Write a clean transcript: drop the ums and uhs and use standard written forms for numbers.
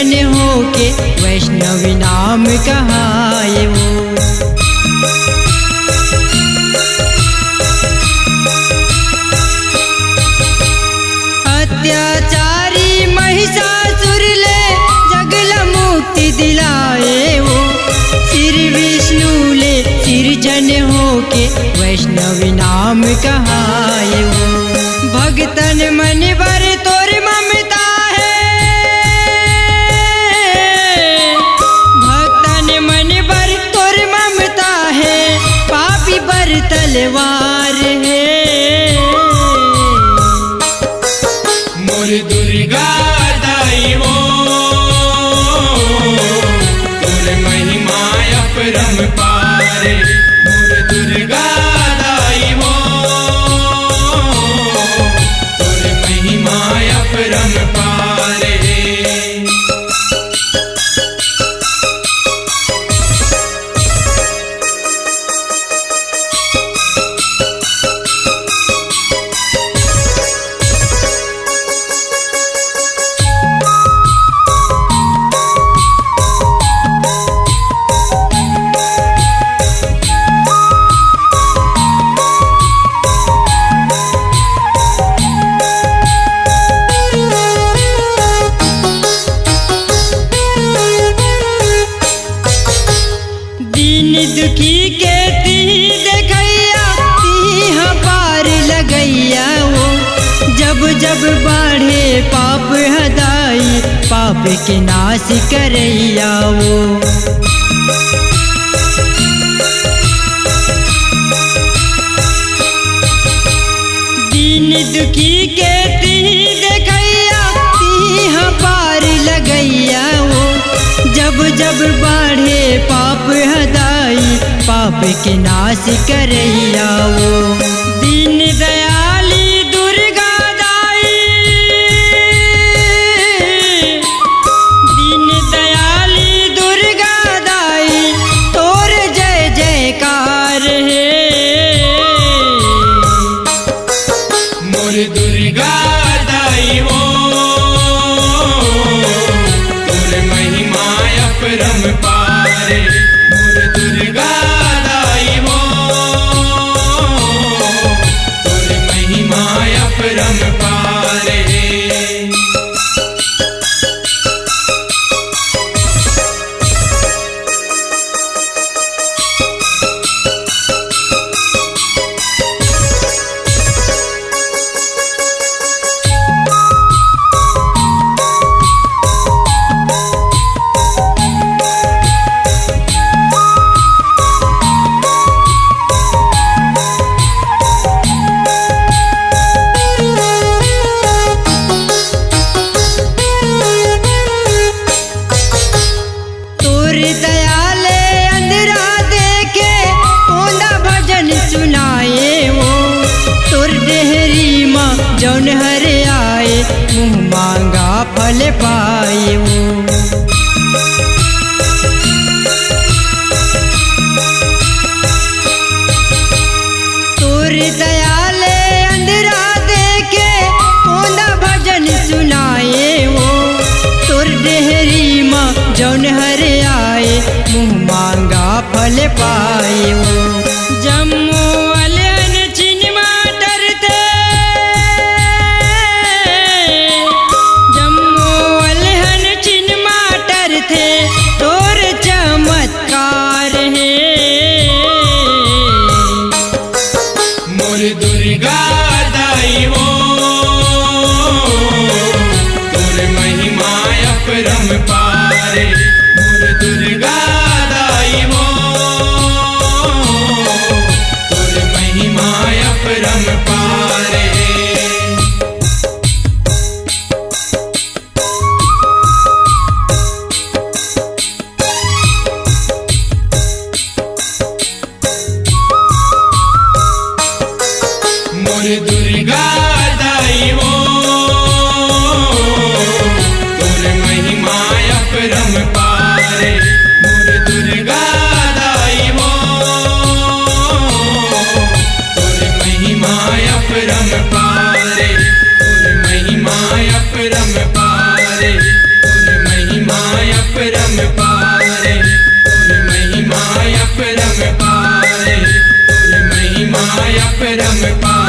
जन होके वैष्णवी नाम कहाए वो। अत्याचारी महिषासुर ले जगला मुक्ति दिलाए वो। श्री विष्णु ले सिर जन होके वैष्णवी नाम कहाए वो। भगतन मन भर तोर ममता है, भक्तन मन भर तोर ममता है, पापी पर तलवार है। मोर दुर्गा दाई वो, तोर महिमा अपरंपार। मोर दुर्गा दाई वो, तोर महिमा अपरंपार। दुखी के ती देखैया तीहा पार लगैया वो। जब जब बढ़े पाप हदाई, पाप के नाश करैया वो। दीन दुखी के ती देखैया तीहा पार लगैया वो। जब जब बढ़े पाप हदाई, पाप के नाश करैया वो। दीन दयाली दुर्गा दाई, दीन दयाली दुर्गा दाई, तोर जय जयकार है। मोर दुर्गा दाई वो, तोर महिमा अपरंपार। मोर दुर्गा दाई वो, तोर महिमा अपरंपार। दयाले अंधरा देखे ओंदा भजन सुनाए वो। तोर डेहरी माँ जौन हर आए, मुँह मांगा फल पाए वो। तोर दयाले अंधरा देखे ओंदा भजन सुनाए वो। तोर डेहरी माँ जौन हर आए, मुँह मांगा फल पाए वो। जम्मू वाले चिन्मा डरते, जम्मू वाले चिन्मा डरते, तोर चमत्कार है। मोर दुर्गा दाई वो, तोर महिमा अपरंपार। मोर दुर्गा दाई वो, अपरम पार तोर महिमा अपरम पार तोर महिमा अपरम पार